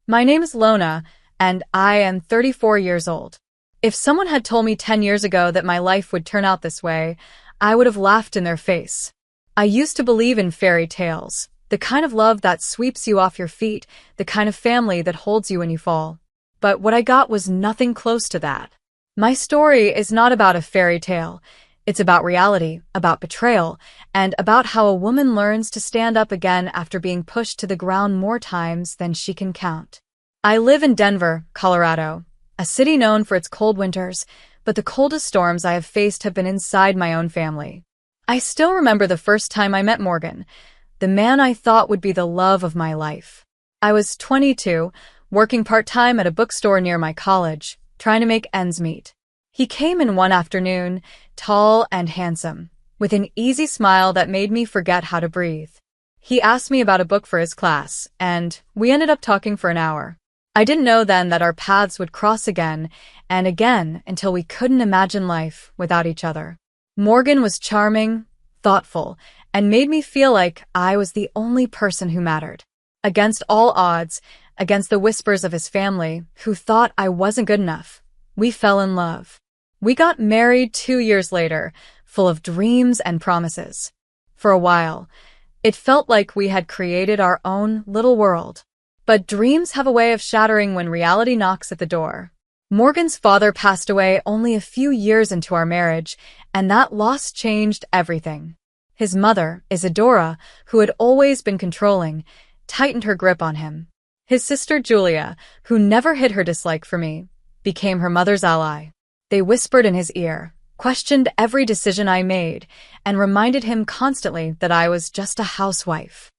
My name is Lona, and I am 34 years old. If someone had told me 10 years ago that my life would turn out this way, I would have laughed in their face. I used to believe in fairy tales, the kind of love that sweeps you off your feet, the kind of family that holds you when you fall. But what I got was nothing close to that. My story is not about a fairy tale. It's about reality, about betrayal, and about how a woman learns to stand up again after being pushed to the ground more times than she can count. I live in Denver, Colorado, a city known for its cold winters, but the coldest storms I have faced have been inside my own family. I still remember the first time I met Morgan, the man I thought would be the love of my life. I was 22, working part-time at a bookstore near my college, trying to make ends meet. He came in one afternoon, tall and handsome, with an easy smile that made me forget how to breathe. He asked me about a book for his class, and we ended up talking for an hour. I didn't know then that our paths would cross again and again until we couldn't imagine life without each other. Morgan was charming, thoughtful, and made me feel like I was the only person who mattered. Against all odds, against the whispers of his family, who thought I wasn't good enough, we fell in love. We got married 2 years later, full of dreams and promises. For a while, it felt like we had created our own little world. But dreams have a way of shattering when reality knocks at the door. Morgan's father passed away only a few years into our marriage, and that loss changed everything. His mother, Isadora, who had always been controlling, tightened her grip on him. His sister Julia, who never hid her dislike for me, became her mother's ally. They whispered in his ear, questioned every decision I made, and reminded him constantly that I was just a housewife.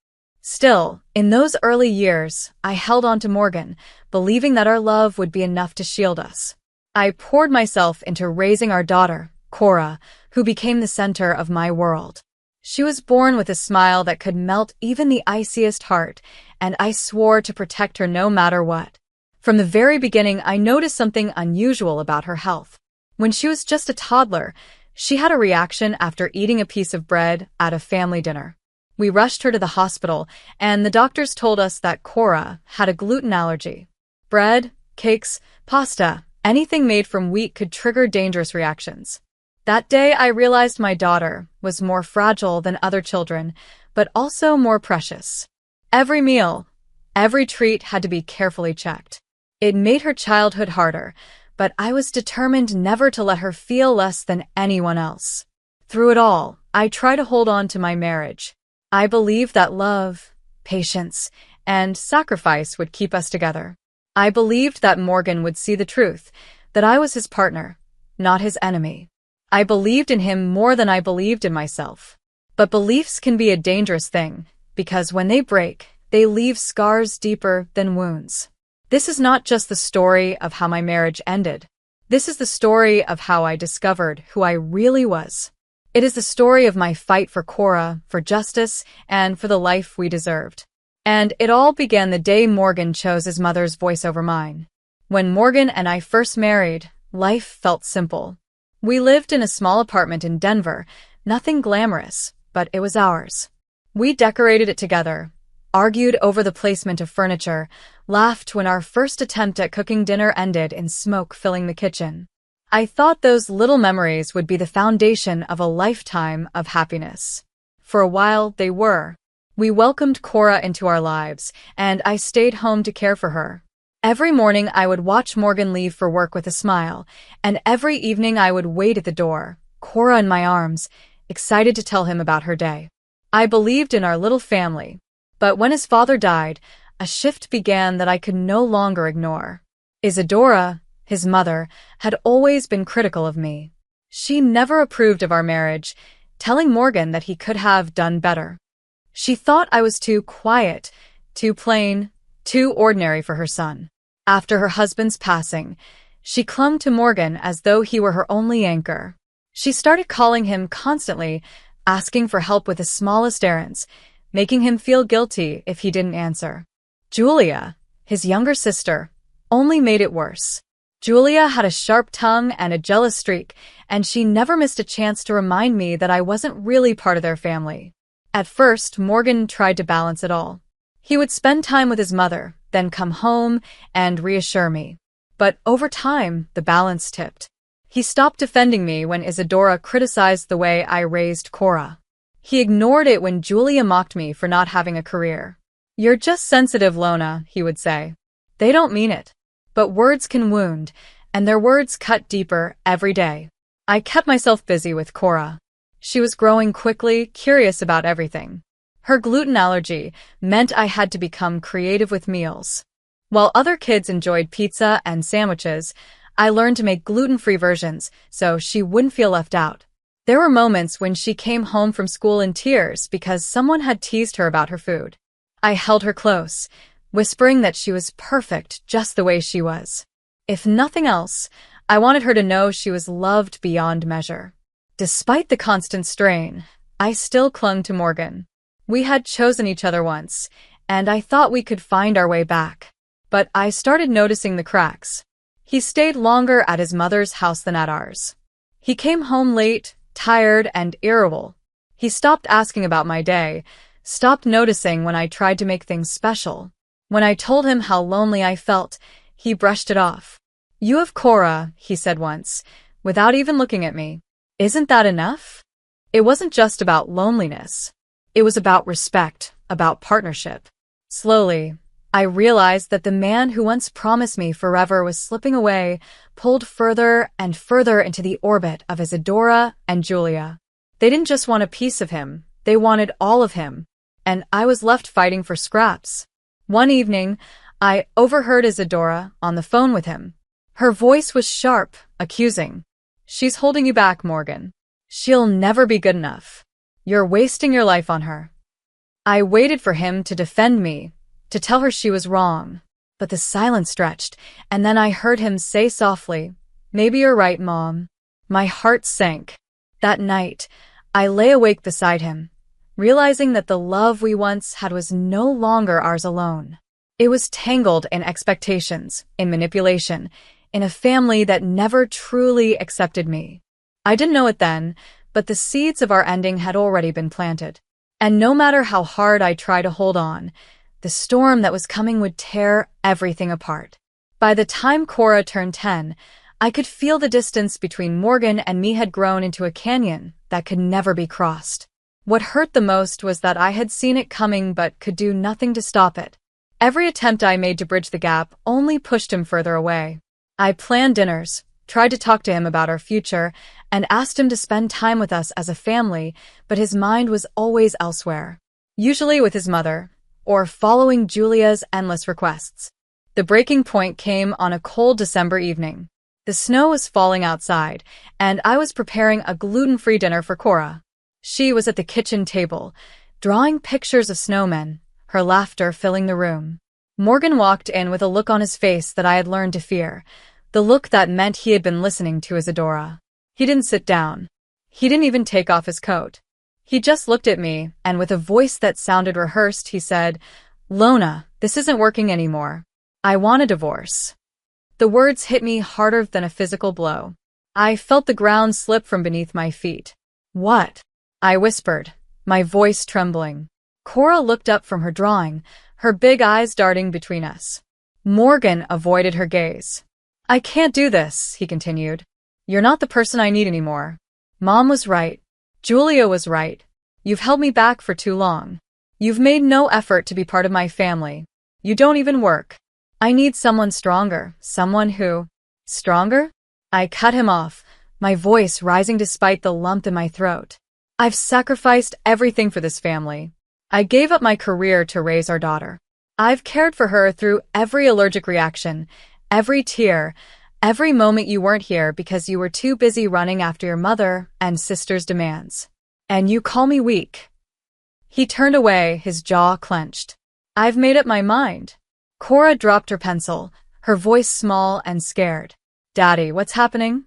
Still, in those early years, I held on to Morgan, believing that our love would be enough to shield us. I poured myself into raising our daughter, Cora, who became the center of my world. She was born with a smile that could melt even the iciest heart, and I swore to protect her no matter what. From the very beginning, I noticed something unusual about her health. When she was just a toddler, she had a reaction after eating a piece of bread at a family dinner. We rushed her to the hospital, and the doctors told us that Cora had a gluten allergy. Bread, cakes, pasta, anything made from wheat could trigger dangerous reactions. That day, I realized my daughter was more fragile than other children, but also more precious. Every meal, every treat had to be carefully checked. It made her childhood harder, but I was determined never to let her feel less than anyone else. Through it all, I tried to hold on to my marriage. I believed that love, patience, and sacrifice would keep us together. I believed that Morgan would see the truth, that I was his partner, not his enemy. I believed in him more than I believed in myself. But beliefs can be a dangerous thing, because when they break, they leave scars deeper than wounds. This is not just the story of how my marriage ended. This is the story of how I discovered who I really was. It is the story of my fight for Cora, for justice, and for the life we deserved. And it all began the day Morgan chose his mother's voice over mine. When Morgan and I first married, life felt simple. We lived in a small apartment in Denver, nothing glamorous, but it was ours. We decorated it together, argued over the placement of furniture, laughed when our first attempt at cooking dinner ended in smoke filling the kitchen. I thought those little memories would be the foundation of a lifetime of happiness. For a while, they were. We welcomed Cora into our lives, and I stayed home to care for her. Every morning I would watch Morgan leave for work with a smile, and every evening I would wait at the door, Cora in my arms, excited to tell him about her day. I believed in our little family. But when his father died, a shift began that I could no longer ignore. Isadora, his mother, had always been critical of me. She never approved of our marriage, telling Morgan that he could have done better. She thought I was too quiet, too plain, too ordinary for her son. After her husband's passing, she clung to Morgan as though he were her only anchor. She started calling him constantly, asking for help with the smallest errands, making him feel guilty if he didn't answer. Julia, his younger sister, only made it worse. Julia had a sharp tongue and a jealous streak, and she never missed a chance to remind me that I wasn't really part of their family. At first, Morgan tried to balance it all. He would spend time with his mother, then come home and reassure me. But over time, the balance tipped. He stopped defending me when Isadora criticized the way I raised Cora. He ignored it when Julia mocked me for not having a career. "You're just sensitive, Lona," he would say. "They don't mean it. But words can wound, and their words cut deeper every day." I kept myself busy with Cora. She was growing quickly, curious about everything. Her gluten allergy meant I had to become creative with meals. While other kids enjoyed pizza and sandwiches, I learned to make gluten-free versions so she wouldn't feel left out. There were moments when she came home from school in tears because someone had teased her about her food. I held her close, whispering that she was perfect just the way she was. If nothing else, I wanted her to know she was loved beyond measure. Despite the constant strain, I still clung to Morgan. We had chosen each other once, and I thought we could find our way back. But I started noticing the cracks. He stayed longer at his mother's house than at ours. He came home late, tired, and irritable. He stopped asking about my day, stopped noticing when I tried to make things special. When I told him how lonely I felt, he brushed it off. "You have Cora," he said once, without even looking at me. "Isn't that enough?" It wasn't just about loneliness. It was about respect, about partnership. Slowly, I realized that the man who once promised me forever was slipping away, pulled further and further into the orbit of Isadora and Julia. They didn't just want a piece of him, they wanted all of him, and I was left fighting for scraps. One evening, I overheard Isadora on the phone with him. Her voice was sharp, accusing. "She's holding you back, Morgan. She'll never be good enough. You're wasting your life on her." I waited for him to defend me, to tell her she was wrong. But the silence stretched, and then I heard him say softly, "Maybe you're right, Mom." My heart sank. That night, I lay awake beside him, realizing that the love we once had was no longer ours alone. It was tangled in expectations, in manipulation, in a family that never truly accepted me. I didn't know it then, but the seeds of our ending had already been planted. And no matter how hard I tried to hold on, the storm that was coming would tear everything apart. By the time Cora turned 10, I could feel the distance between Morgan and me had grown into a canyon that could never be crossed. What hurt the most was that I had seen it coming but could do nothing to stop it. Every attempt I made to bridge the gap only pushed him further away. I planned dinners, tried to talk to him about our future, and asked him to spend time with us as a family, but his mind was always elsewhere. Usually with his mother, or following Julia's endless requests. The breaking point came on a cold December evening. The snow was falling outside, and I was preparing a gluten-free dinner for Cora. She was at the kitchen table, drawing pictures of snowmen, her laughter filling the room. Morgan walked in with a look on his face that I had learned to fear, the look that meant he had been listening to Isadora. He didn't sit down. He didn't even take off his coat. He just looked at me, and with a voice that sounded rehearsed, he said, "Lona, this isn't working anymore. I want a divorce." The words hit me harder than a physical blow. I felt the ground slip from beneath my feet. "What?" I whispered, my voice trembling. Cora looked up from her drawing, her big eyes darting between us. Morgan avoided her gaze. "I can't do this," he continued. "You're not the person I need anymore. Mom was right. Julia was right. You've held me back for too long. You've made no effort to be part of my family. You don't even work. I need someone stronger, someone who—" "Stronger?" I cut him off, my voice rising despite the lump in my throat. "I've sacrificed everything for this family. I gave up my career to raise our daughter. I've cared for her through every allergic reaction, every tear, every moment you weren't here because you were too busy running after your mother and sister's demands. And you call me weak." He turned away, his jaw clenched. "I've made up my mind." Cora dropped her pencil, her voice small and scared. "Daddy, what's happening?"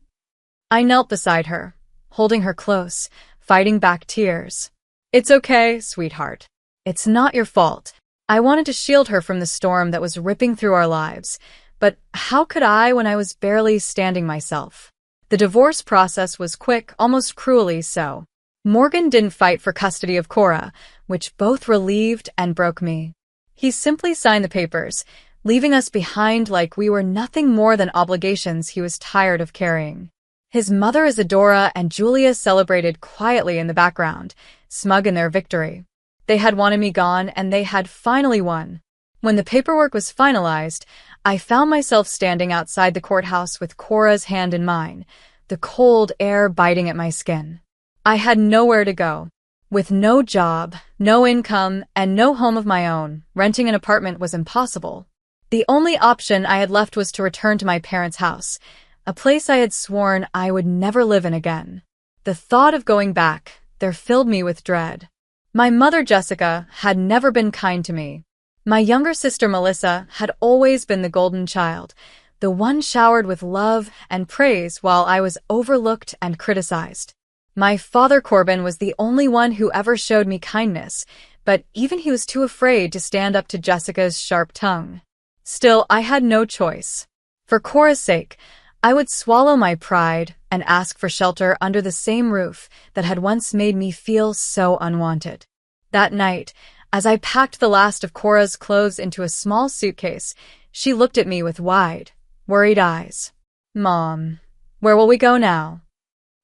I knelt beside her, holding her close, fighting back tears. "It's okay, sweetheart. It's not your fault. I wanted to shield her from the storm that was ripping through our lives, but how could I when I was barely standing myself?" The divorce process was quick, almost cruelly so. Morgan didn't fight for custody of Cora, which both relieved and broke me. He simply signed the papers, leaving us behind like we were nothing more than obligations he was tired of carrying. His mother Isadora and Julia celebrated quietly in the background, smug in their victory. They had wanted me gone, and they had finally won. When the paperwork was finalized, I found myself standing outside the courthouse with Cora's hand in mine, the cold air biting at my skin. I had nowhere to go. With no job, no income, and no home of my own, renting an apartment was impossible. The only option I had left was to return to my parents' house, a place I had sworn I would never live in again. The thought of going back there filled me with dread. My mother, Jessica, had never been kind to me. My younger sister, Melissa, had always been the golden child, the one showered with love and praise while I was overlooked and criticized. My father, Corbin, was the only one who ever showed me kindness, but even he was too afraid to stand up to Jessica's sharp tongue. Still, I had no choice. For Cora's sake, I would swallow my pride and ask for shelter under the same roof that had once made me feel so unwanted. That night, as I packed the last of Cora's clothes into a small suitcase, she looked at me with wide, worried eyes. "Mom, where will we go now?"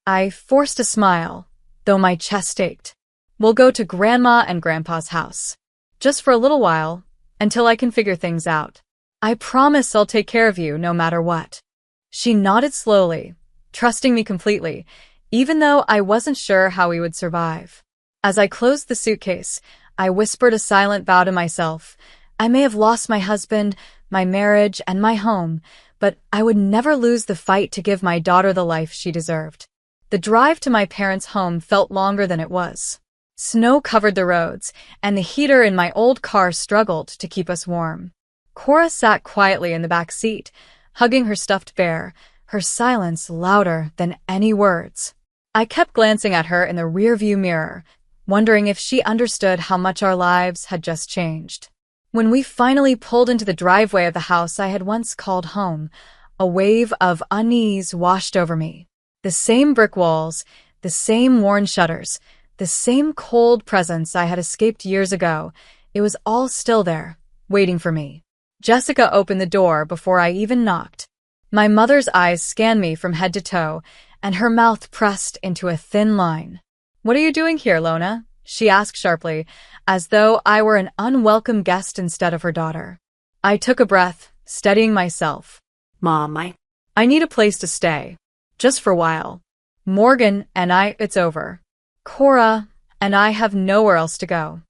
I forced a smile, though my chest ached. "We'll go to Grandma and Grandpa's house. Just for a little while, until I can figure things out. I promise I'll take care of you no matter what." She nodded slowly, trusting me completely, even though I wasn't sure how we would survive. As I closed the suitcase, I whispered a silent vow to myself. I may have lost my husband, my marriage, and my home, but I would never lose the fight to give my daughter the life she deserved. The drive to my parents' home felt longer than it was. Snow covered the roads, and the heater in my old car struggled to keep us warm. Cora sat quietly in the back seat, hugging her stuffed bear, her silence louder than any words. I kept glancing at her in the rearview mirror, wondering if she understood how much our lives had just changed. When we finally pulled into the driveway of the house I had once called home, a wave of unease washed over me. The same brick walls, the same worn shutters, the same cold presence I had escaped years ago, it was all still there, waiting for me. Jessica opened the door before I even knocked. My mother's eyes scanned me from head to toe, and her mouth pressed into a thin line. "What are you doing here, Lona?" she asked sharply, as though I were an unwelcome guest instead of her daughter. I took a breath, steadying myself. "Mom, I need a place to stay. Just for a while. Morgan and it's over. Cora and I have nowhere else to go."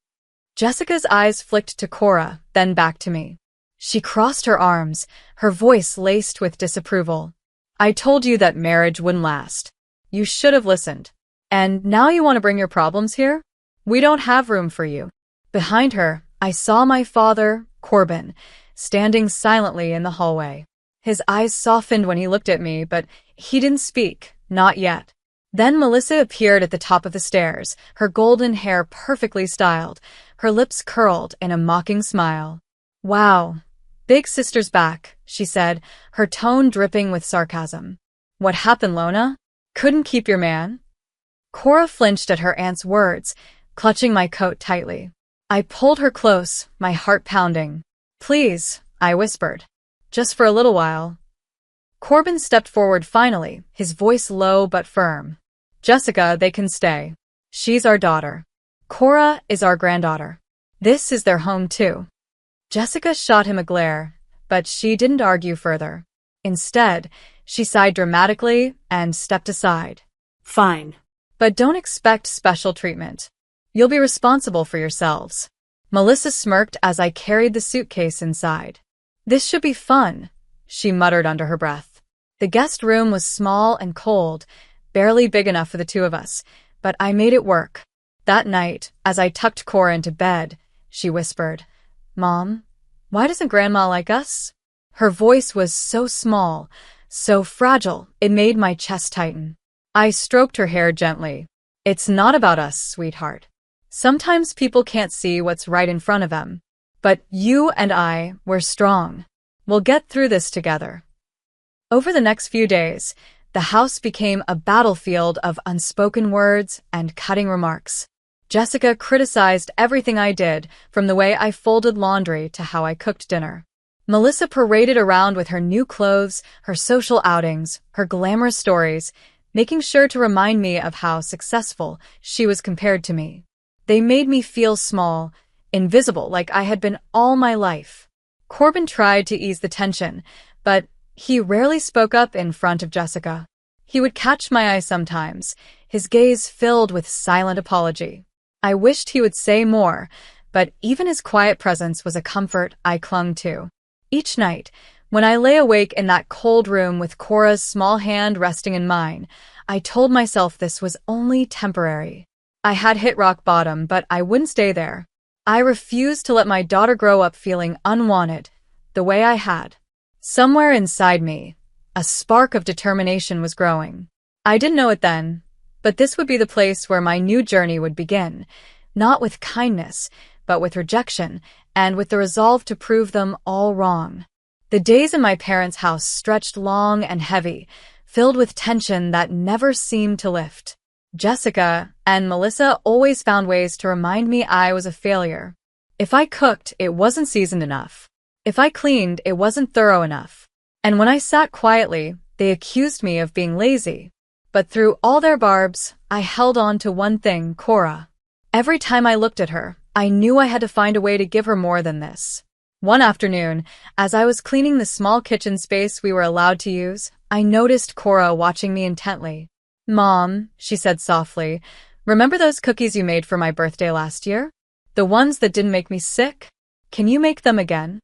Jessica's eyes flicked to Cora, then back to me. She crossed her arms, her voice laced with disapproval. "I told you that marriage wouldn't last. You should have listened. And now you want to bring your problems here? We don't have room for you." Behind her, I saw my father, Corbin, standing silently in the hallway. His eyes softened when he looked at me, but he didn't speak, not yet. Then Melissa appeared at the top of the stairs, her golden hair perfectly styled, her lips curled in a mocking smile. "Wow. Big sister's back," she said, her tone dripping with sarcasm. "What happened, Lona? Couldn't keep your man?" Cora flinched at her aunt's words, clutching my coat tightly. I pulled her close, my heart pounding. "Please," I whispered. "Just for a little while." Corbin stepped forward finally, his voice low but firm. "Jessica, they can stay. She's our daughter. Cora is our granddaughter. This is their home too." Jessica shot him a glare, but she didn't argue further. Instead, she sighed dramatically and stepped aside. "Fine. But don't expect special treatment. You'll be responsible for yourselves." Melissa smirked as I carried the suitcase inside. "This should be fun," she muttered under her breath. The guest room was small and cold, barely big enough for the two of us, but I made it work. That night, as I tucked Cora into bed, she whispered, "Mom, why doesn't Grandma like us?" Her voice was so small, so fragile, it made my chest tighten. I stroked her hair gently. "It's not about us, sweetheart. Sometimes people can't see what's right in front of them. But you and we're strong. We'll get through this together." Over the next few days, the house became a battlefield of unspoken words and cutting remarks. Jessica criticized everything I did, from the way I folded laundry to how I cooked dinner. Melissa paraded around with her new clothes, her social outings, her glamorous stories, making sure to remind me of how successful she was compared to me. They made me feel small, invisible, like I had been all my life. Corbin tried to ease the tension, but he rarely spoke up in front of Jessica. He would catch my eye sometimes, his gaze filled with silent apology. I wished he would say more, but even his quiet presence was a comfort I clung to. Each night, when I lay awake in that cold room with Cora's small hand resting in mine, I told myself this was only temporary. I had hit rock bottom, but I wouldn't stay there. I refused to let my daughter grow up feeling unwanted, the way I had. Somewhere inside me, a spark of determination was growing. I didn't know it then, but this would be the place where my new journey would begin, not with kindness, but with rejection, and with the resolve to prove them all wrong. The days in my parents' house stretched long and heavy, filled with tension that never seemed to lift. Jessica and Melissa always found ways to remind me I was a failure. If I cooked, it wasn't seasoned enough. If I cleaned, it wasn't thorough enough. And when I sat quietly, they accused me of being lazy. But through all their barbs, I held on to one thing, Cora. Every time I looked at her, I knew I had to find a way to give her more than this. One afternoon, as I was cleaning the small kitchen space we were allowed to use, I noticed Cora watching me intently. "Mom," she said softly, "remember those cookies you made for my birthday last year? The ones that didn't make me sick? Can you make them again?"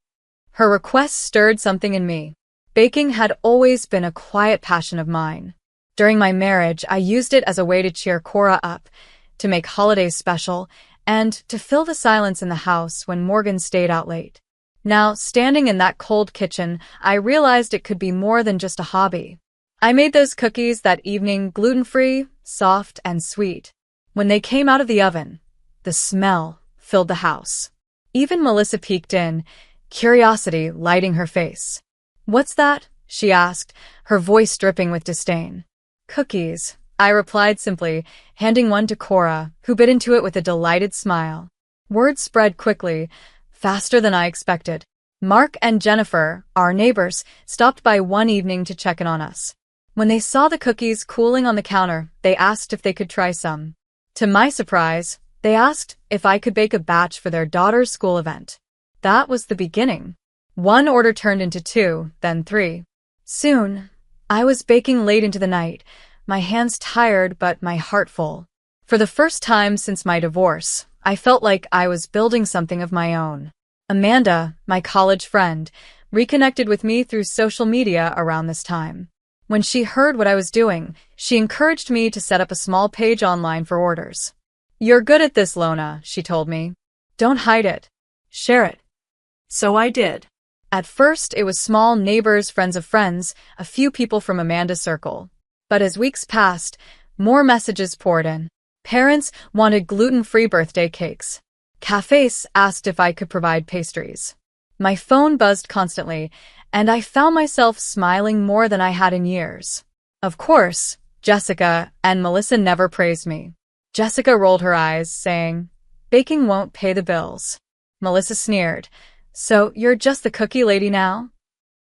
Her request stirred something in me. Baking had always been a quiet passion of mine. During my marriage, I used it as a way to cheer Cora up, to make holidays special, and to fill the silence in the house when Morgan stayed out late. Now, standing in that cold kitchen, I realized it could be more than just a hobby. I made those cookies that evening gluten-free, soft, and sweet. When they came out of the oven, the smell filled the house. Even Melissa peeked in, curiosity lighting her face. "What's that?" she asked, her voice dripping with disdain. "Cookies," I replied simply, handing one to Cora, who bit into it with a delighted smile. Word spread quickly, faster than I expected. Mark and Jennifer, our neighbors, stopped by one evening to check in on us. When they saw the cookies cooling on the counter, they asked if they could try some. To my surprise, they asked if I could bake a batch for their daughter's school event. That was the beginning. One order turned into 2, then 3. Soon, I was baking late into the night, my hands tired but my heart full. For the first time since my divorce, I felt like I was building something of my own. Amanda, my college friend, reconnected with me through social media around this time. When she heard what I was doing, she encouraged me to set up a small page online for orders. "You're good at this, Lona," she told me. "Don't hide it. Share it." So I did. At first, it was small neighbors, friends of friends, a few people from Amanda's circle. But as weeks passed, more messages poured in. Parents wanted gluten-free birthday cakes. Cafes asked if I could provide pastries. My phone buzzed constantly, and I found myself smiling more than I had in years. Of course, Jessica and Melissa never praised me. Jessica rolled her eyes, saying, "Baking won't pay the bills." Melissa sneered, "So you're just the cookie lady now?"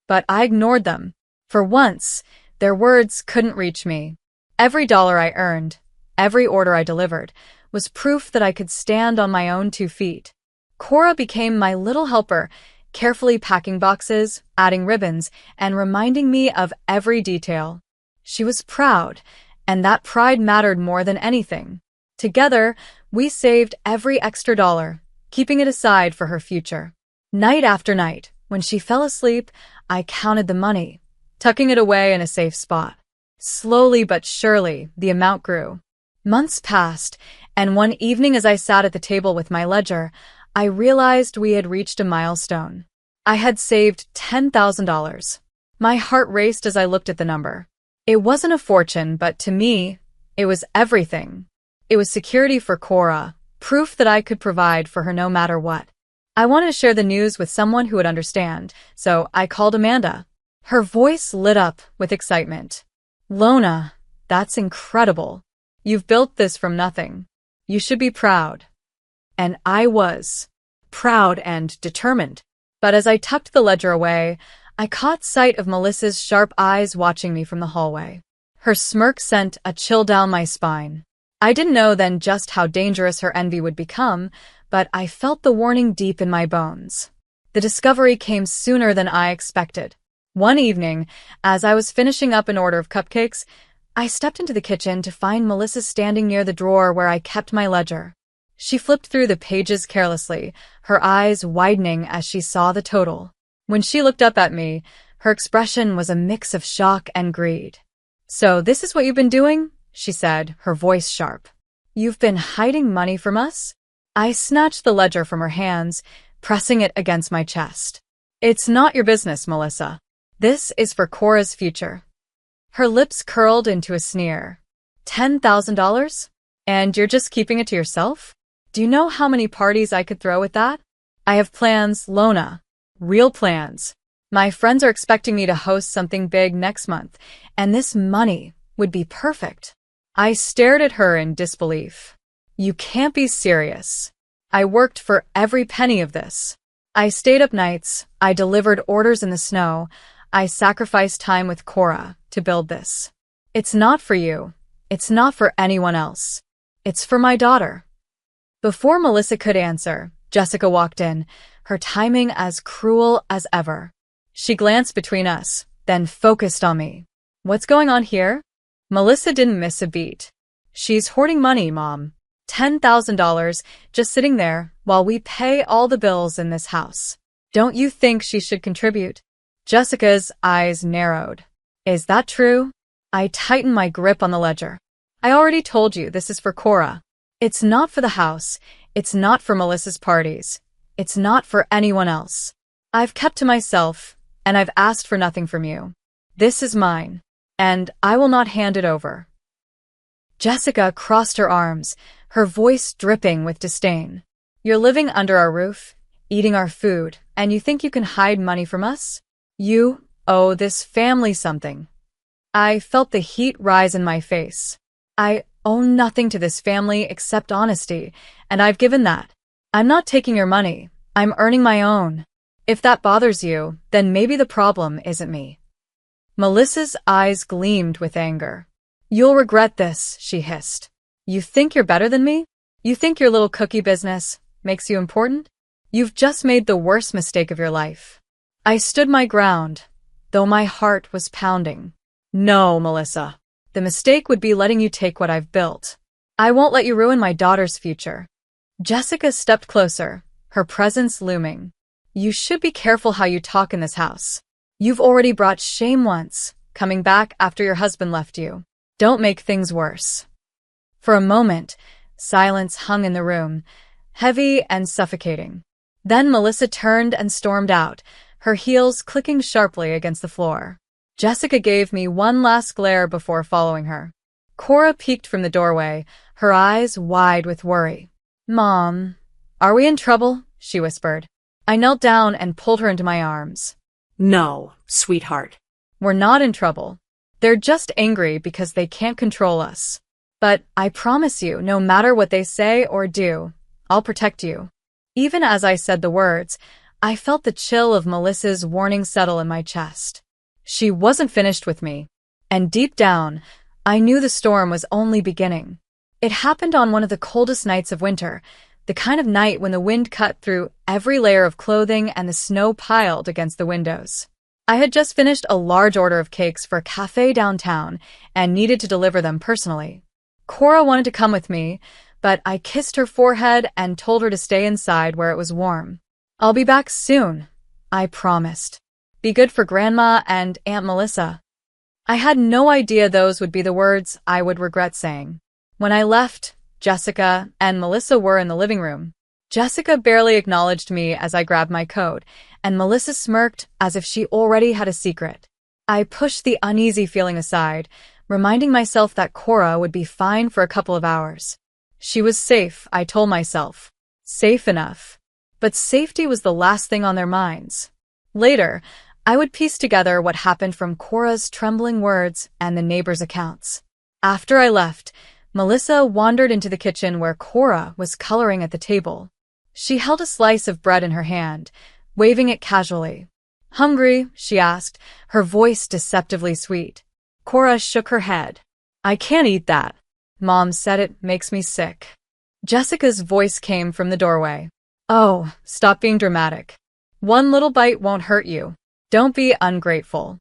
But I ignored them. For once, their words couldn't reach me. Every dollar I earned, every order I delivered, was proof that I could stand on my own 2 feet. Cora became my little helper, carefully packing boxes, adding ribbons, and reminding me of every detail. She was proud, and that pride mattered more than anything. Together, we saved every extra dollar, keeping it aside for her future. Night after night, when she fell asleep, I counted the money, tucking it away in a safe spot. Slowly but surely, the amount grew. Months passed, and one evening as I sat at the table with my ledger, I realized we had reached a milestone. I had saved $10,000. My heart raced as I looked at the number. It wasn't a fortune, but to me, it was everything. It was security for Cora, proof that I could provide for her no matter what. I wanted to share the news with someone who would understand, so I called Amanda. Her voice lit up with excitement. "Lona, that's incredible. You've built this from nothing. You should be proud." And I was proud and determined. But as I tucked the ledger away, I caught sight of Melissa's sharp eyes watching me from the hallway. Her smirk sent a chill down my spine. I didn't know then just how dangerous her envy would become, but I felt the warning deep in my bones. The discovery came sooner than I expected. One evening, as I was finishing up an order of cupcakes, I stepped into the kitchen to find Melissa standing near the drawer where I kept my ledger. She flipped through the pages carelessly, her eyes widening as she saw the total. When she looked up at me, her expression was a mix of shock and greed. "So this is what you've been doing?" she said, her voice sharp. "You've been hiding money from us?" I snatched the ledger from her hands, pressing it against my chest. "It's not your business, Melissa. This is for Cora's future." Her lips curled into a sneer. $10,000? And you're just keeping it to yourself? Do you know how many parties I could throw with that? I have plans, Lona. Real plans. My friends are expecting me to host something big next month, and this money would be perfect. I stared at her in disbelief. You can't be serious. I worked for every penny of this. I stayed up nights, I delivered orders in the snow, I sacrificed time with Cora to build this. It's not for you. It's not for anyone else. It's for my daughter. Before Melissa could answer, Jessica walked in, her timing as cruel as ever. She glanced between us, then focused on me. What's going on here? Melissa didn't miss a beat. She's hoarding money, Mom. $10,000 just sitting there while we pay all the bills in this house. Don't you think she should contribute? Jessica's eyes narrowed. Is that true? I tightened my grip on the ledger. I already told you this is for Cora. It's not for the house. It's not for Melissa's parties. It's not for anyone else. I've kept to myself, and I've asked for nothing from you. This is mine, and I will not hand it over. Jessica crossed her arms, her voice dripping with disdain. You're living under our roof, eating our food, and you think you can hide money from us? You owe this family something. I felt the heat rise in my face. I owe nothing to this family except honesty, and I've given that. I'm not taking your money. I'm earning my own. If that bothers you, then maybe the problem isn't me. Melissa's eyes gleamed with anger. You'll regret this, she hissed. You think you're better than me? You think your little cookie business makes you important? You've just made the worst mistake of your life. I stood my ground, though my heart was pounding. No, Melissa. The mistake would be letting you take what I've built. I won't let you ruin my daughter's future. Jessica stepped closer, her presence looming. You should be careful how you talk in this house. You've already brought shame once, coming back after your husband left you. Don't make things worse. For a moment, silence hung in the room, heavy and suffocating. Then Melissa turned and stormed out, her heels clicking sharply against the floor. Jessica gave me one last glare before following her. Cora peeked from the doorway, her eyes wide with worry. Mom, are we in trouble? She whispered. I knelt down and pulled her into my arms. No, sweetheart. We're not in trouble. They're just angry because they can't control us. But I promise you, no matter what they say or do, I'll protect you. Even as I said the words, I felt the chill of Melissa's warning settle in my chest. She wasn't finished with me. And deep down, I knew the storm was only beginning. It happened on one of the coldest nights of winter, the kind of night when the wind cut through every layer of clothing and the snow piled against the windows. I had just finished a large order of cakes for a cafe downtown and needed to deliver them personally. Cora wanted to come with me, but I kissed her forehead and told her to stay inside where it was warm. I'll be back soon, I promised. Be good for Grandma and Aunt Melissa. I had no idea those would be the words I would regret saying. When I left, Jessica and Melissa were in the living room. Jessica barely acknowledged me as I grabbed my coat, and Melissa smirked as if she already had a secret. I pushed the uneasy feeling aside, reminding myself that Cora would be fine for a couple of hours. She was safe, I told myself. Safe enough. But safety was the last thing on their minds. Later, I would piece together what happened from Cora's trembling words and the neighbors' accounts. After I left, Melissa wandered into the kitchen where Cora was coloring at the table. She held a slice of bread in her hand, waving it casually. Hungry? She asked, her voice deceptively sweet. Cora shook her head. I can't eat that. Mom said it makes me sick. Jessica's voice came from the doorway. Oh, stop being dramatic. One little bite won't hurt you. Don't be ungrateful.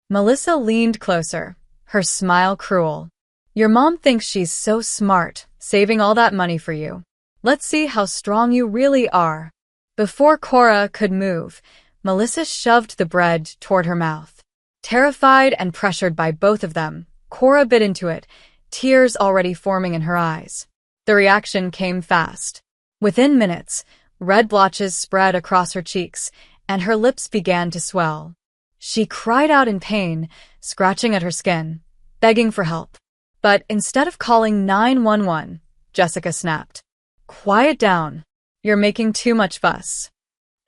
Melissa leaned closer, her smile cruel. Your mom thinks she's so smart, saving all that money for you. Let's see how strong you really are. Before Cora could move, Melissa shoved the bread toward her mouth. Terrified and pressured by both of them, Cora bit into it, tears already forming in her eyes. The reaction came fast. Within minutes, red blotches spread across her cheeks, and her lips began to swell. She cried out in pain, scratching at her skin, begging for help. But instead of calling 911, Jessica snapped. Quiet down. You're making too much fuss.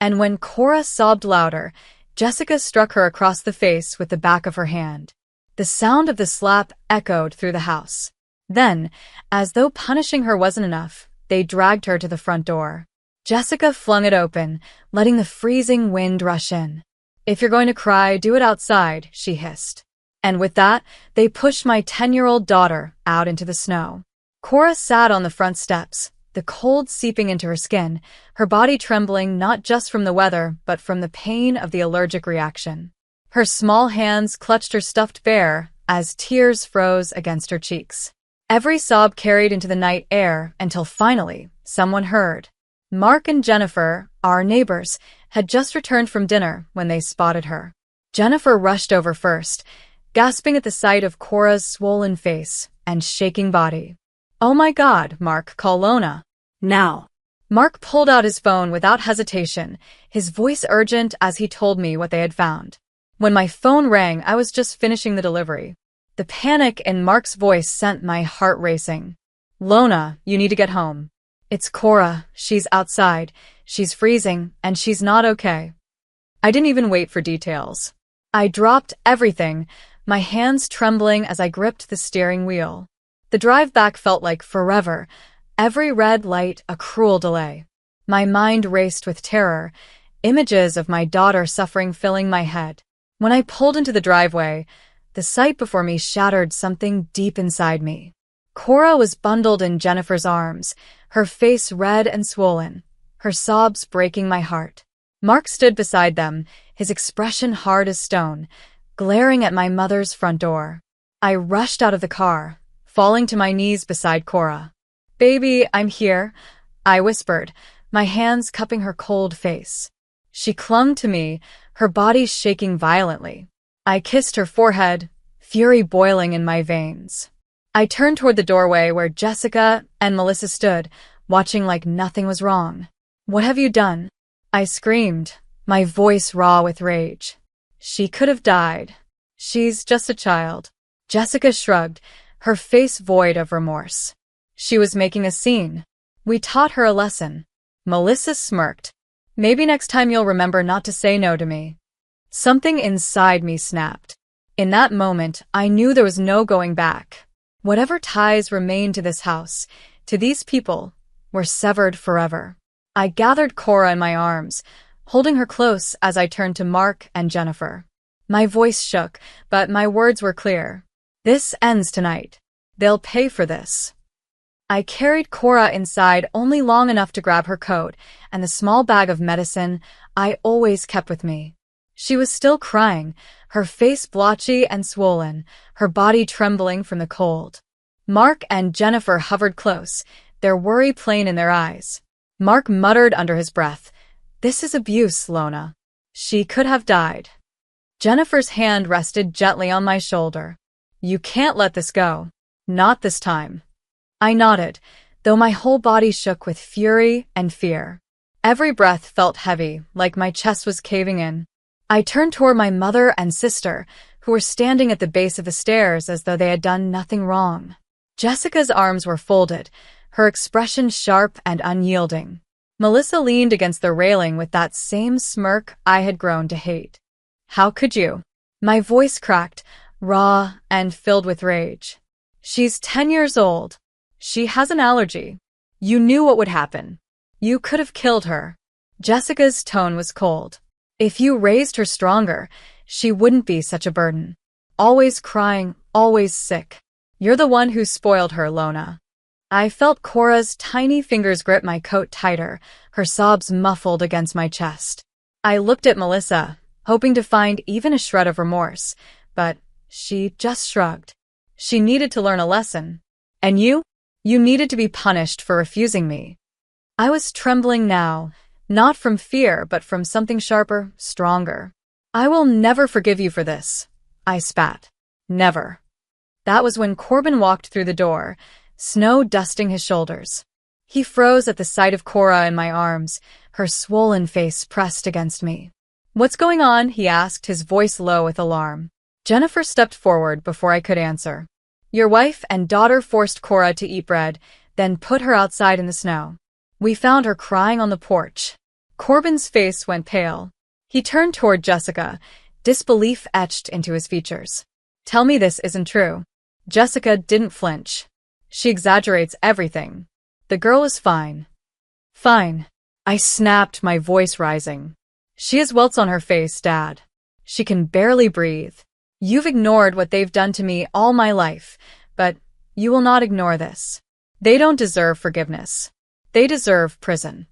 And when Cora sobbed louder, Jessica struck her across the face with the back of her hand. The sound of the slap echoed through the house. Then, as though punishing her wasn't enough, they dragged her to the front door. Jessica flung it open, letting the freezing wind rush in. If you're going to cry, do it outside, she hissed. And with that, they pushed my 10-year-old daughter out into the snow. Cora sat on the front steps, the cold seeping into her skin, her body trembling not just from the weather, but from the pain of the allergic reaction. Her small hands clutched her stuffed bear as tears froze against her cheeks. Every sob carried into the night air until finally, someone heard. Mark and Jennifer, our neighbors, had just returned from dinner when they spotted her. Jennifer rushed over first, gasping at the sight of Cora's swollen face and shaking body. Oh my God, Mark, call Lona. Now. Mark pulled out his phone without hesitation, his voice urgent as he told me what they had found. When my phone rang, I was just finishing the delivery. The panic in Mark's voice sent my heart racing. Lona, you need to get home. It's Cora. She's outside. She's freezing, and she's not okay. I didn't even wait for details. I dropped everything, my hands trembling as I gripped the steering wheel. The drive back felt like forever, every red light a cruel delay. My mind raced with terror, images of my daughter suffering filling my head. When I pulled into the driveway, the sight before me shattered something deep inside me. Cora was bundled in Jennifer's arms, her face red and swollen, her sobs breaking my heart. Mark stood beside them, his expression hard as stone, glaring at my mother's front door. I rushed out of the car, falling to my knees beside Cora. Baby, I'm here, I whispered, my hands cupping her cold face. She clung to me, her body shaking violently. I kissed her forehead, fury boiling in my veins. I turned toward the doorway where Jessica and Melissa stood, watching like nothing was wrong. What have you done? I screamed, my voice raw with rage. She could have died. She's just a child. Jessica shrugged, her face void of remorse. She was making a scene. We taught her a lesson. Melissa smirked. Maybe next time you'll remember not to say no to me. Something inside me snapped. In that moment, I knew there was no going back. Whatever ties remained to this house, to these people, were severed forever. I gathered Cora in my arms, holding her close as I turned to Mark and Jennifer. My voice shook, but my words were clear. This ends tonight. They'll pay for this. I carried Cora inside only long enough to grab her coat and the small bag of medicine I always kept with me. She was still crying, her face blotchy and swollen, her body trembling from the cold. Mark and Jennifer hovered close, their worry plain in their eyes. Mark muttered under his breath, "This is abuse, Lona. She could have died." Jennifer's hand rested gently on my shoulder. "You can't let this go. Not this time." I nodded, though my whole body shook with fury and fear. Every breath felt heavy, like my chest was caving in. I turned toward my mother and sister, who were standing at the base of the stairs as though they had done nothing wrong. Jessica's arms were folded, her expression sharp and unyielding. Melissa leaned against the railing with that same smirk I had grown to hate. "How could you?" My voice cracked, raw and filled with rage. "She's 10 years old. She has an allergy. You knew what would happen. You could have killed her. Jessica's tone was cold. If you raised her stronger, she wouldn't be such a burden. Always crying, always sick. You're the one who spoiled her, Lona. I felt Cora's tiny fingers grip my coat tighter, her sobs muffled against my chest. I looked at Melissa, hoping to find even a shred of remorse, but she just shrugged. She needed to learn a lesson. And you? You needed to be punished for refusing me. I was trembling now, not from fear, but from something sharper, stronger. I will never forgive you for this, I spat. Never. That was when Corbin walked through the door, snow dusting his shoulders. He froze at the sight of Cora in my arms, her swollen face pressed against me. What's going on? He asked, his voice low with alarm. Jennifer stepped forward before I could answer. Your wife and daughter forced Cora to eat bread, then put her outside in the snow. We found her crying on the porch. Corbin's face went pale. He turned toward Jessica, disbelief etched into his features. Tell me this isn't true. Jessica didn't flinch. She exaggerates everything. The girl is fine. Fine. I snapped, my voice rising. She has welts on her face, Dad. She can barely breathe. You've ignored what they've done to me all my life, but you will not ignore this. They don't deserve forgiveness. They deserve prison.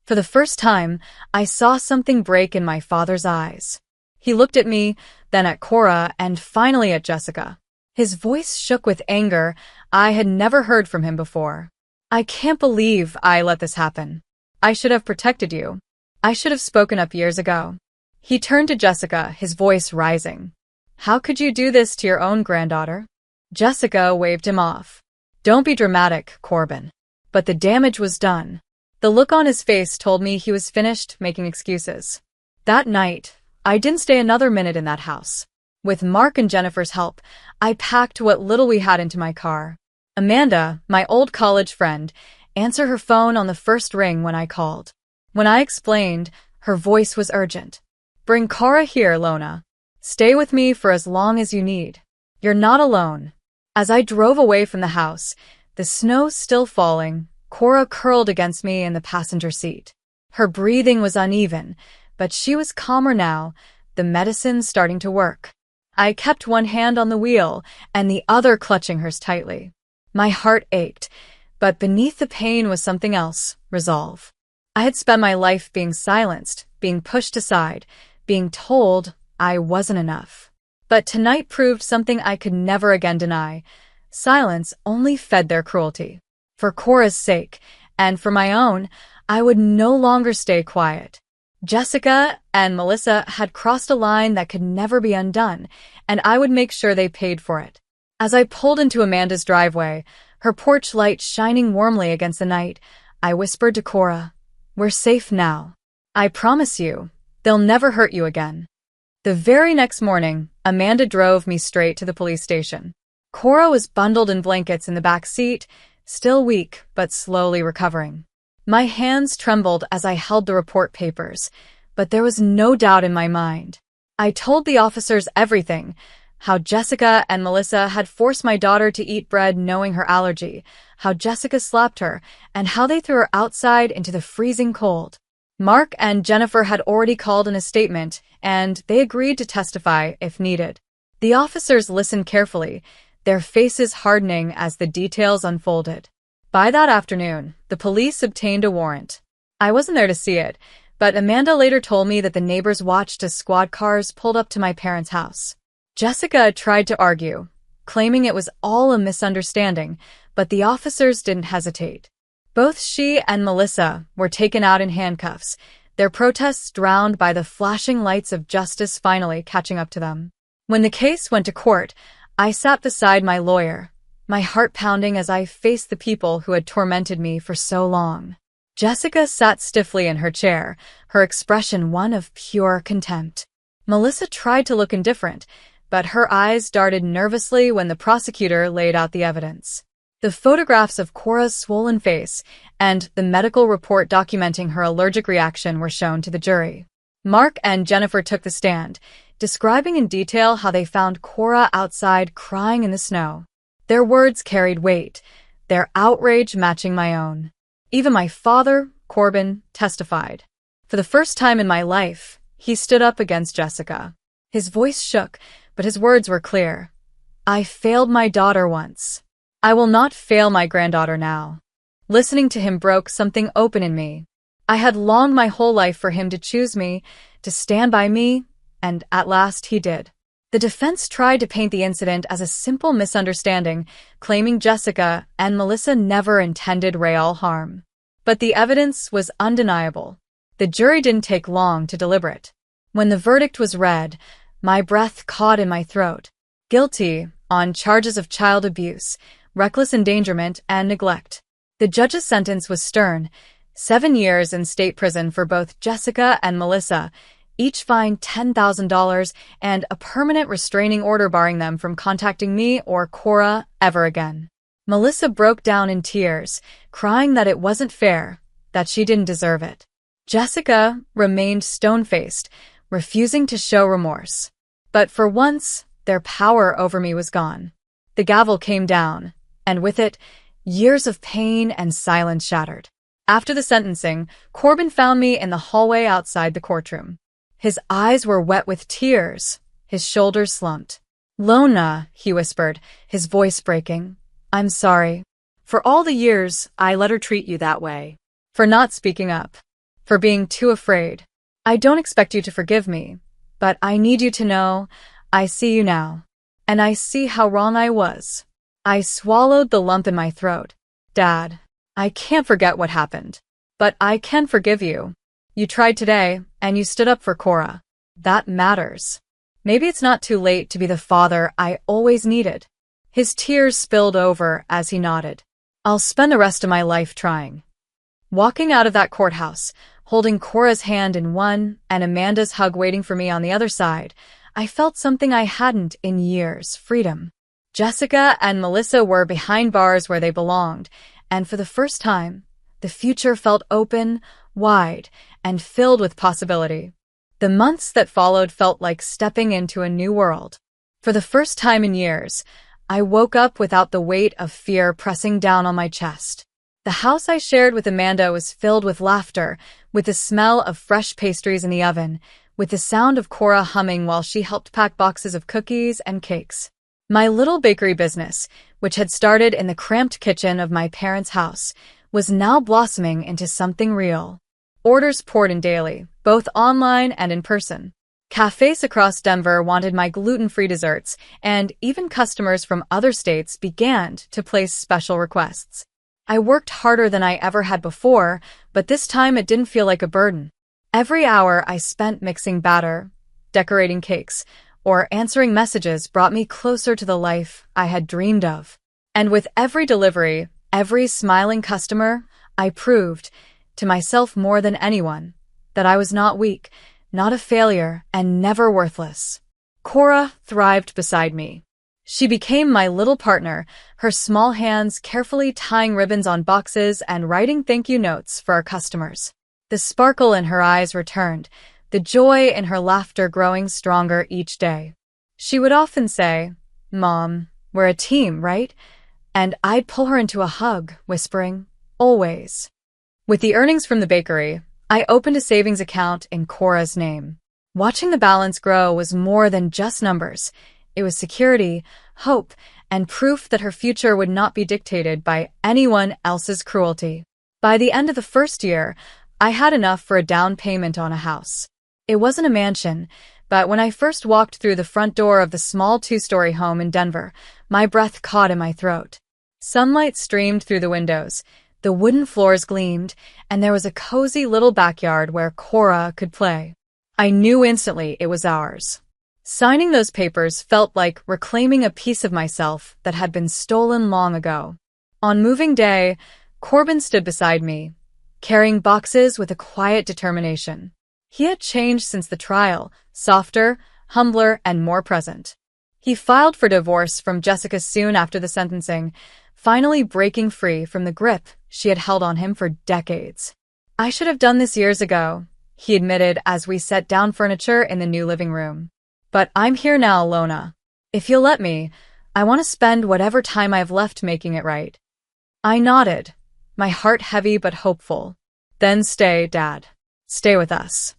For the first time, I saw something break in my father's eyes. He looked at me, then at Cora, and finally at Jessica. His voice shook with anger I had never heard from him before. I can't believe I let this happen. I should have protected you. I should have spoken up years ago. He turned to Jessica, his voice rising. How could you do this to your own granddaughter? Jessica waved him off. Don't be dramatic, Corbin. But the damage was done. The look on his face told me he was finished making excuses. That night, I didn't stay another minute in that house. With Mark and Jennifer's help, I packed what little we had into my car. Amanda, my old college friend, answered her phone on the first ring when I called. When I explained, her voice was urgent. Bring Cora here, Lona. Stay with me for as long as you need. You're not alone. As I drove away from the house, the snow still falling, Cora curled against me in the passenger seat. Her breathing was uneven, but she was calmer now, the medicine starting to work. I kept one hand on the wheel and the other clutching hers tightly. My heart ached, but beneath the pain was something else, resolve. I had spent my life being silenced, being pushed aside, being told I wasn't enough. But tonight proved something I could never again deny. Silence only fed their cruelty. For Cora's sake, and for my own, I would no longer stay quiet. Jessica and Melissa had crossed a line that could never be undone, and I would make sure they paid for it. As I pulled into Amanda's driveway, her porch light shining warmly against the night, I whispered to Cora, "We're safe now. I promise you, they'll never hurt you again." The very next morning, Amanda drove me straight to the police station. Cora was bundled in blankets in the back seat, still weak but slowly recovering. My hands trembled as I held the report papers, but there was no doubt in my mind. I told the officers everything, how Jessica and Melissa had forced my daughter to eat bread knowing her allergy, how Jessica slapped her, and how they threw her outside into the freezing cold. Mark and Jennifer had already called in a statement, and they agreed to testify if needed. The officers listened carefully, their faces hardening as the details unfolded. By that afternoon, the police obtained a warrant. I wasn't there to see it, but Amanda later told me that the neighbors watched as squad cars pulled up to my parents' house. Jessica tried to argue, claiming it was all a misunderstanding, but the officers didn't hesitate. Both she and Melissa were taken out in handcuffs, their protests drowned by the flashing lights of justice finally catching up to them. When the case went to court, I sat beside my lawyer, my heart pounding as I faced the people who had tormented me for so long. Jessica sat stiffly in her chair, her expression one of pure contempt. Melissa tried to look indifferent, but her eyes darted nervously when the prosecutor laid out the evidence. The photographs of Cora's swollen face and the medical report documenting her allergic reaction were shown to the jury. Mark and Jennifer took the stand, describing in detail how they found Cora outside crying in the snow. Their words carried weight, their outrage matching my own. Even my father, Corbin, testified. For the first time in my life, he stood up against Jessica. His voice shook, but his words were clear. I failed my daughter once. I will not fail my granddaughter now. Listening to him broke something open in me. I had longed my whole life for him to choose me, to stand by me, and at last he did. The defense tried to paint the incident as a simple misunderstanding, claiming Jessica and Melissa never intended Real harm. But the evidence was undeniable. The jury didn't take long to deliberate. When the verdict was read, my breath caught in my throat. Guilty on charges of child abuse, reckless endangerment, and neglect. The judge's sentence was stern, 7 years in state prison for both Jessica and Melissa, each fined $10,000 and a permanent restraining order barring them from contacting me or Cora ever again. Melissa broke down in tears, crying that it wasn't fair, that she didn't deserve it. Jessica remained stone-faced, refusing to show remorse. But for once, their power over me was gone. The gavel came down, and with it, years of pain and silence shattered. After the sentencing, Corbin found me in the hallway outside the courtroom. His eyes were wet with tears, his shoulders slumped. Lona, he whispered, his voice breaking. I'm sorry. For all the years I let her treat you that way. For not speaking up. For being too afraid. I don't expect you to forgive me, but I need you to know I see you now. And I see how wrong I was. I swallowed the lump in my throat. Dad, I can't forget what happened. But I can forgive you. You tried today, and you stood up for Cora. That matters. Maybe it's not too late to be the father I always needed. His tears spilled over as he nodded. I'll spend the rest of my life trying. Walking out of that courthouse, holding Cora's hand in one and Amanda's hug waiting for me on the other side, I felt something I hadn't in years, freedom. Jessica and Melissa were behind bars where they belonged, and for the first time, the future felt open, wide, and filled with possibility. The months that followed felt like stepping into a new world. For the first time in years, I woke up without the weight of fear pressing down on my chest. The house I shared with Amanda was filled with laughter, with the smell of fresh pastries in the oven, with the sound of Cora humming while she helped pack boxes of cookies and cakes. My little bakery business, which had started in the cramped kitchen of my parents' house, was now blossoming into something real. Orders poured in daily, both online and in person. Cafes across Denver wanted my gluten-free desserts, and even customers from other states began to place special requests. I worked harder than I ever had before, but this time it didn't feel like a burden. Every hour I spent mixing batter, decorating cakes, or answering messages brought me closer to the life I had dreamed of. And with every delivery, every smiling customer, I proved, to myself more than anyone, that I was not weak, not a failure, and never worthless. Cora thrived beside me. She became my little partner, her small hands carefully tying ribbons on boxes and writing thank you notes for our customers. The sparkle in her eyes returned, the joy in her laughter growing stronger each day. She would often say, "Mom, we're a team, right?" And I'd pull her into a hug, whispering, "Always." With the earnings from the bakery, I opened a savings account in Cora's name. Watching the balance grow was more than just numbers. It was security, hope, and proof that her future would not be dictated by anyone else's cruelty. By the end of the first year, I had enough for a down payment on a house. It wasn't a mansion, but when I first walked through the front door of the small 2-story home in Denver, my breath caught in my throat. Sunlight streamed through the windows, the wooden floors gleamed, and there was a cozy little backyard where Cora could play. I knew instantly it was ours. Signing those papers felt like reclaiming a piece of myself that had been stolen long ago. On moving day, Corbin stood beside me, carrying boxes with a quiet determination. He had changed since the trial, softer, humbler, and more present. He filed for divorce from Jessica soon after the sentencing, finally breaking free from the grip she had held on him for decades. "I should have done this years ago," he admitted as we set down furniture in the new living room. "But I'm here now, Lona. If you'll let me, I want to spend whatever time I've left making it right." I nodded, my heart heavy but hopeful. "Then stay, Dad." Stay with us.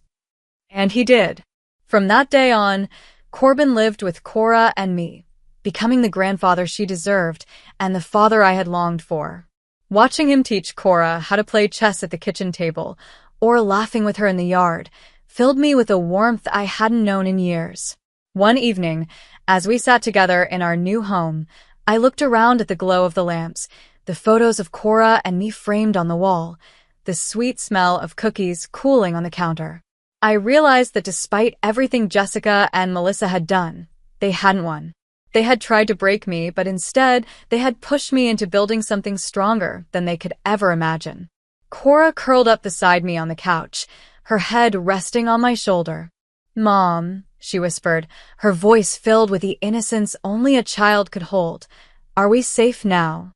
And he did. From that day on, Corbin lived with Cora and me, becoming the grandfather she deserved and the father I had longed for. Watching him teach Cora how to play chess at the kitchen table, or laughing with her in the yard, filled me with a warmth I hadn't known in years. One evening, as we sat together in our new home, I looked around at the glow of the lamps, the photos of Cora and me framed on the wall, the sweet smell of cookies cooling on the counter. I realized that despite everything Jessica and Melissa had done, they hadn't won. They had tried to break me, but instead, they had pushed me into building something stronger than they could ever imagine. Cora curled up beside me on the couch, her head resting on my shoulder. "Mom," she whispered, her voice filled with the innocence only a child could hold. "Are we safe now?"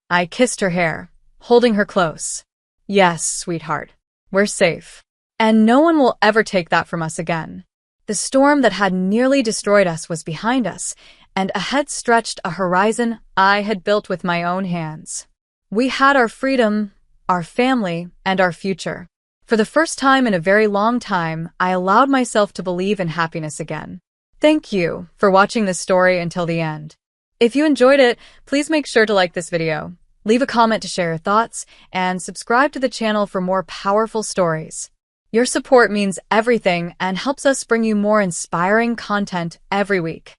I kissed her hair, holding her close. "Yes, sweetheart, we're safe. And no one will ever take that from us again." The storm that had nearly destroyed us was behind us, and ahead stretched a horizon I had built with my own hands. We had our freedom, our family, and our future. For the first time in a very long time, I allowed myself to believe in happiness again. Thank you for watching this story until the end. If you enjoyed it, please make sure to like this video, leave a comment to share your thoughts, and subscribe to the channel for more powerful stories. Your support means everything and helps us bring you more inspiring content every week.